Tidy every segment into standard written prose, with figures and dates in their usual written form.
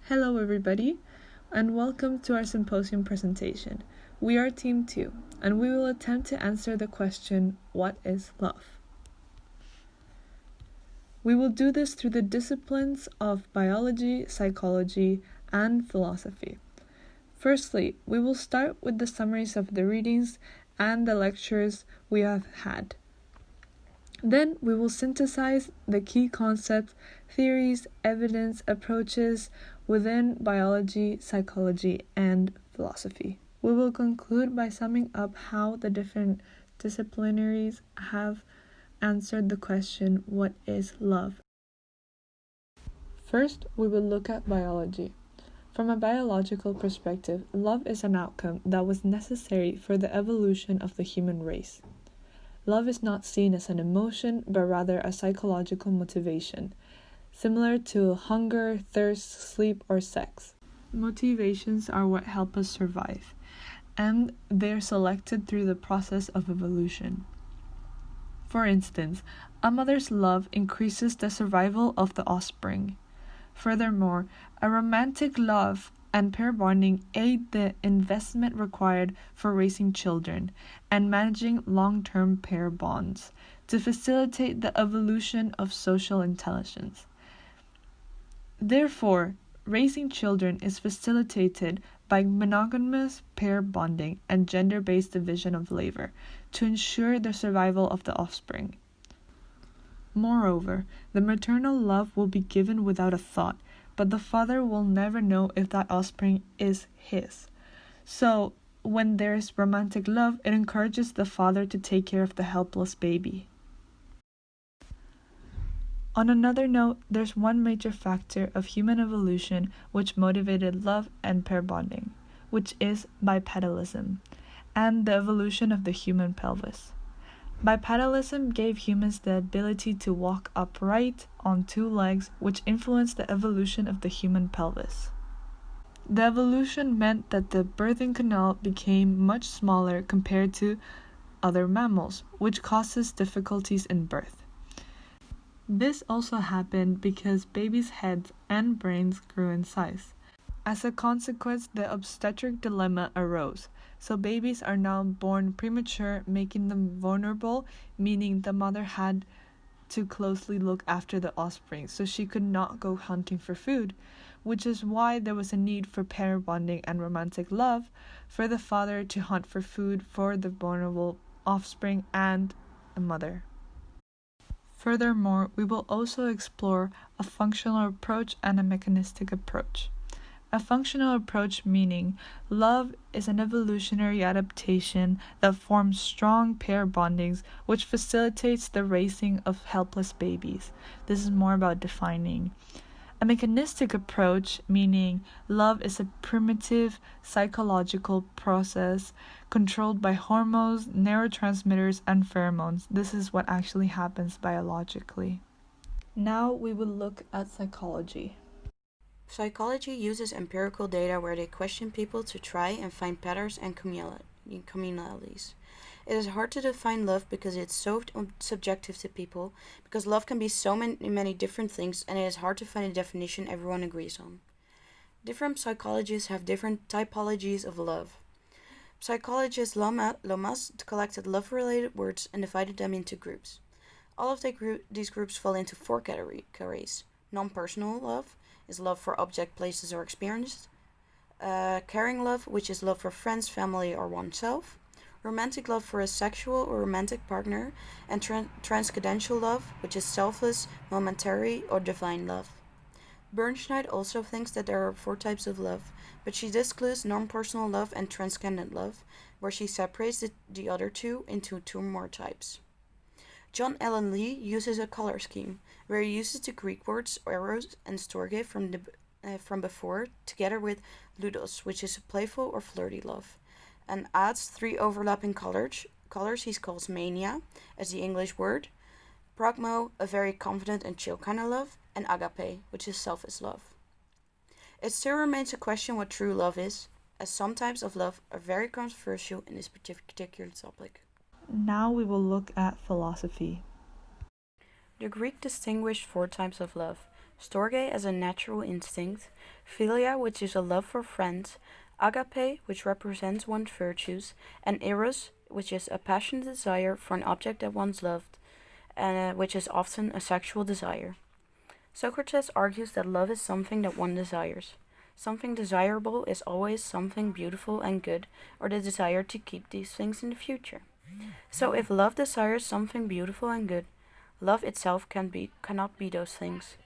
Hello, everybody, and welcome to our symposium presentation. We are Team 2, and we will attempt to answer the question, what is love? We will do this through the disciplines of biology, psychology, and philosophy. Firstly, we will start with the summaries of the readings and the lectures we have had. Then we will synthesize the key concepts, theories, evidence, approaches within biology, psychology, and philosophy. We will conclude by summing up how the different disciplinaries have answered the question, what is love? First, we will look at biology. From a biological perspective, love is an outcome that was necessary for the evolution of the human race. Love is not seen as an emotion, but rather a psychological motivation, similar to hunger, thirst, sleep, or sex. Motivations are what help us survive, and they're selected through the process of evolution. For instance, a mother's love increases the survival of the offspring. Furthermore, a romantic love and pair bonding aid the investment required for raising children and managing long-term pair bonds to facilitate the evolution of social intelligence. Therefore, raising children is facilitated by monogamous pair bonding and gender-based division of labor to ensure the survival of the offspring. Moreover, the maternal love will be given without a thought, but the father will never know if that offspring is his. So, when there is romantic love, it encourages the father to take care of the helpless baby. On another note, there's one major factor of human evolution which motivated love and pair bonding, which is bipedalism, and the evolution of the human pelvis. Bipedalism gave humans the ability to walk upright on two legs, which influenced the evolution of the human pelvis. The evolution meant that the birthing canal became much smaller compared to other mammals, which causes difficulties in birth. This also happened because babies' heads and brains grew in size. As a consequence, the obstetric dilemma arose. So babies are now born premature, making them vulnerable, meaning the mother had to closely look after the offspring, so she could not go hunting for food, which is why there was a need for pair bonding and romantic love for the father to hunt for food for the vulnerable offspring and the mother. Furthermore, we will also explore a functional approach and a mechanistic approach. A functional approach meaning love is an evolutionary adaptation that forms strong pair bondings which facilitates the raising of helpless babies. This is more about defining. A mechanistic approach meaning love is a primitive psychological process controlled by hormones, neurotransmitters, and pheromones. This is what actually happens biologically. Now we will look at psychology. Psychology uses empirical data where they question people to try and find patterns and communalities. It is hard to define love because it's so subjective to people, because love can be so many different things, and it is hard to find a definition everyone agrees on. Different psychologists have different typologies of love. Psychologist Lomas collected love-related words and divided them into groups. All of these groups fall into four categories. Non-personal love is love for object, places, or experiences. Caring love, which is love for friends, family, or oneself. Romantic love for a sexual or romantic partner. And transcendental love, which is selfless, momentary, or divine love. Bernstein also thinks that there are four types of love, but she discludes non-personal love and transcendent love, where she separates the other two into two more types. John Allen Lee uses a color scheme, where he uses the Greek words eros and storge from before, together with ludos, which is a playful or flirty love, and adds three overlapping colors he calls mania, as the English word, pragmo, a very confident and chill kind of love, and agape, which is selfless love. It still remains a question what true love is, as some types of love are very controversial in this particular topic. Now we will look at philosophy. The Greek distinguished four types of love: Storge as a natural instinct, philia, which is a love for friends, agape, which represents one's virtues, and eros, which is a passionate desire for an object that one's loved, and which is often a sexual desire. Socrates argues that love is something that one desires. Something desirable is always something beautiful and good, or the desire to keep these things in the future. So if love desires something beautiful and good, love itself cannot be those things.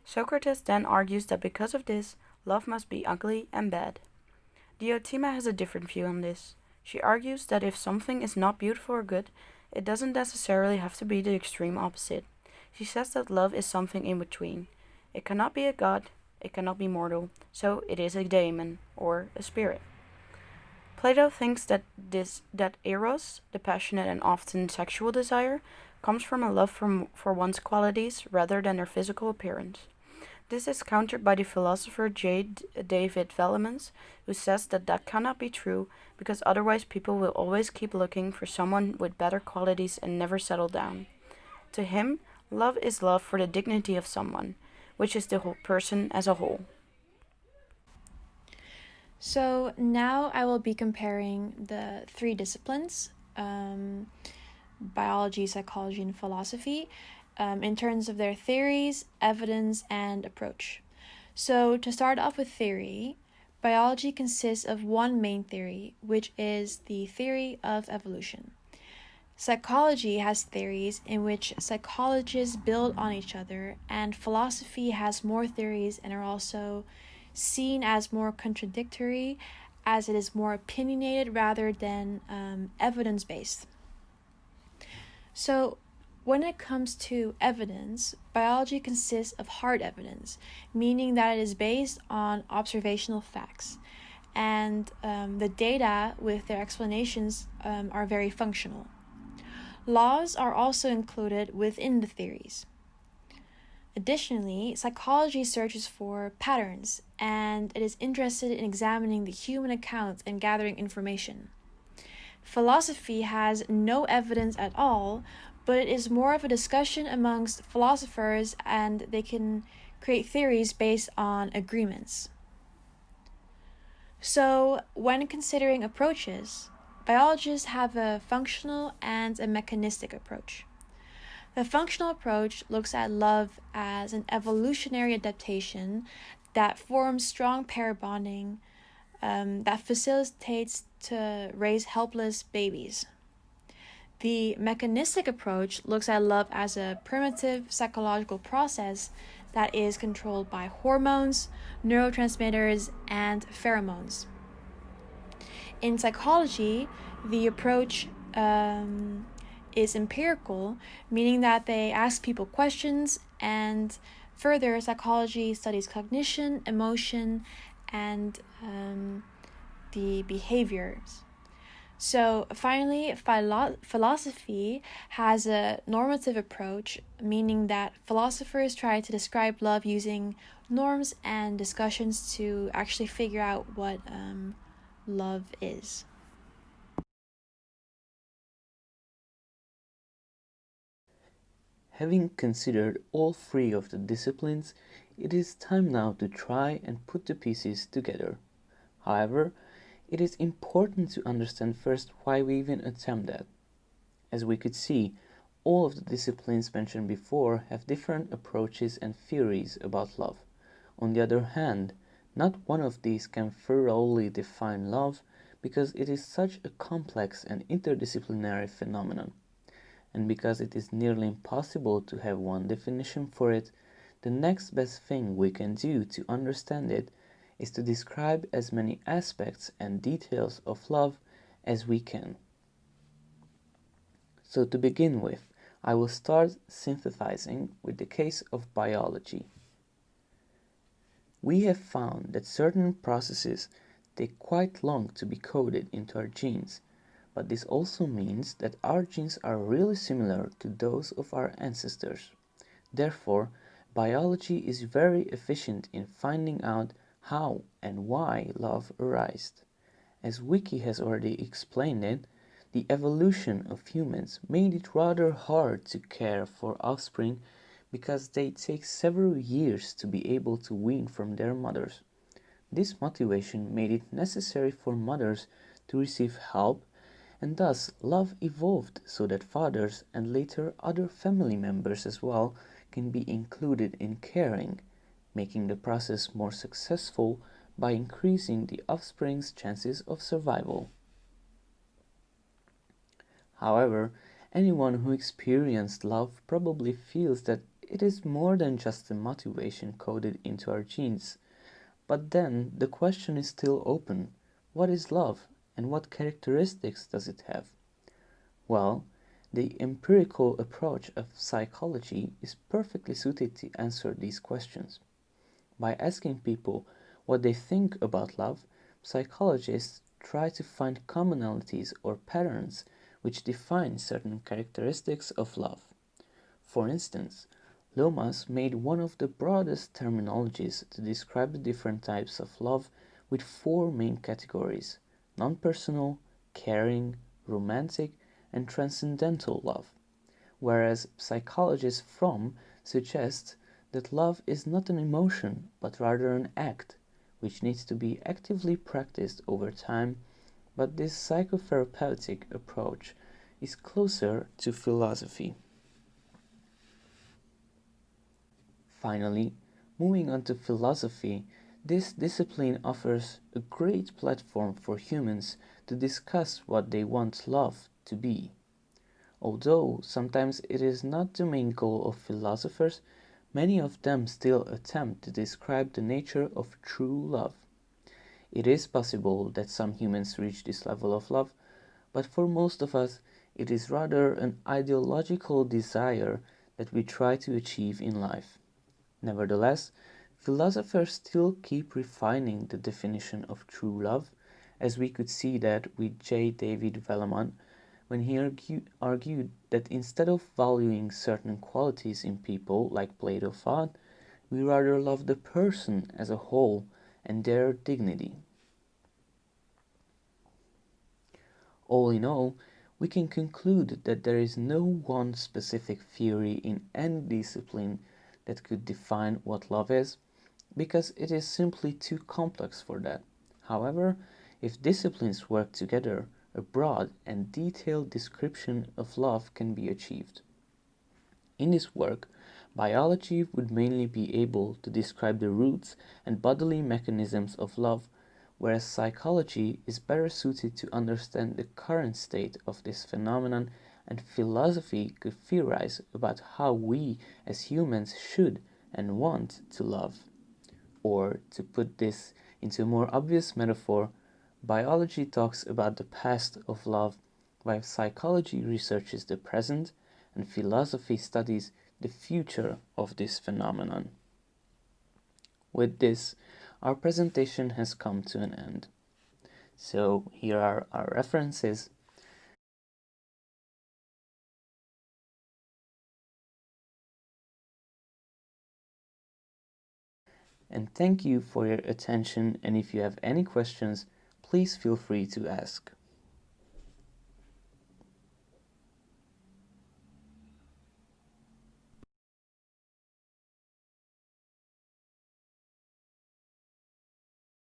Socrates then argues that because of this, love must be ugly and bad. Diotima has a different view on this. She argues that if something is not beautiful or good, it doesn't necessarily have to be the extreme opposite. She says that love is something in between. It cannot be a god, it cannot be mortal, so it is a daemon, or a spirit. Plato thinks that eros, the passionate and often sexual desire, comes from a love for one's qualities rather than their physical appearance. This is countered by the philosopher J. David Vellemans, who says that cannot be true because otherwise people will always keep looking for someone with better qualities and never settle down. To him, love is love for the dignity of someone, which is the whole person as a whole. So now I will be comparing the three disciplines, biology, psychology, and philosophy, in terms of their theories, evidence, and approach. So to start off with theory, biology consists of one main theory, which is the theory of evolution. Psychology has theories in which psychologists build on each other, and philosophy has more theories and are also seen as more contradictory, as it is more opinionated rather than evidence-based. So when it comes to evidence, biology consists of hard evidence, meaning that it is based on observational facts, and the data with their explanations are very functional. Laws are also included within the theories. Additionally, psychology searches for patterns, and it is interested in examining the human account and gathering information. Philosophy has no evidence at all, but it is more of a discussion amongst philosophers, and they can create theories based on agreements. So, when considering approaches, biologists have a functional and a mechanistic approach. The functional approach looks at love as an evolutionary adaptation that forms strong pair bonding that facilitates to raise helpless babies. The mechanistic approach looks at love as a primitive psychological process that is controlled by hormones, neurotransmitters, and pheromones. In psychology, the approach is empirical, meaning that they ask people questions, and further, psychology studies cognition, emotion, and the behaviors. So finally, philosophy has a normative approach, meaning that philosophers try to describe love using norms and discussions to actually figure out what love is. Having considered all three of the disciplines, it is time now to try and put the pieces together. However, it is important to understand first why we even attempt that. As we could see, all of the disciplines mentioned before have different approaches and theories about love. On the other hand, not one of these can thoroughly define love because it is such a complex and interdisciplinary phenomenon. And because it is nearly impossible to have one definition for it, the next best thing we can do to understand it is to describe as many aspects and details of love as we can. So to begin with, I will start synthesizing with the case of biology. We have found that certain processes take quite long to be coded into our genes, but this also means that our genes are really similar to those of our ancestors. Therefore, biology is very efficient in finding out how and why love arises. As Wiki has already explained it, the evolution of humans made it rather hard to care for offspring because they take several years to be able to wean from their mothers. This motivation made it necessary for mothers to receive help, and thus love evolved so that fathers and later other family members as well can be included in caring, making the process more successful by increasing the offspring's chances of survival. However, anyone who experienced love probably feels that it is more than just a motivation coded into our genes. But then the question is still open. What is love, and what characteristics does it have? Well, the empirical approach of psychology is perfectly suited to answer these questions. By asking people what they think about love, psychologists try to find commonalities or patterns which define certain characteristics of love. For instance, Lomas made one of the broadest terminologies to describe the different types of love with four main categories: non-personal, caring, romantic, and transcendental love, whereas psychologist Fromm suggests that love is not an emotion but rather an act, which needs to be actively practiced over time, but this psychotherapeutic approach is closer to philosophy. Finally, moving on to philosophy, this discipline offers a great platform for humans to discuss what they want love to be. Although sometimes it is not the main goal of philosophers, many of them still attempt to describe the nature of true love. It is possible that some humans reach this level of love, but for most of us, it is rather an ideological desire that we try to achieve in life. Nevertheless, philosophers still keep refining the definition of true love, as we could see that with J. David Velleman when he argued that instead of valuing certain qualities in people, like Plato thought, we rather love the person as a whole and their dignity. All in all, we can conclude that there is no one specific theory in any discipline that could define what love is, because it is simply too complex for that. However, if disciplines work together, a broad and detailed description of love can be achieved. In this work, biology would mainly be able to describe the roots and bodily mechanisms of love, whereas psychology is better suited to understand the current state of this phenomenon, and philosophy could theorize about how we as humans should and want to love. Or, to put this into a more obvious metaphor, biology talks about the past of love, while psychology researches the present, and philosophy studies the future of this phenomenon. With this, our presentation has come to an end. So here are our references. And thank you for your attention, and if you have any questions, please feel free to ask.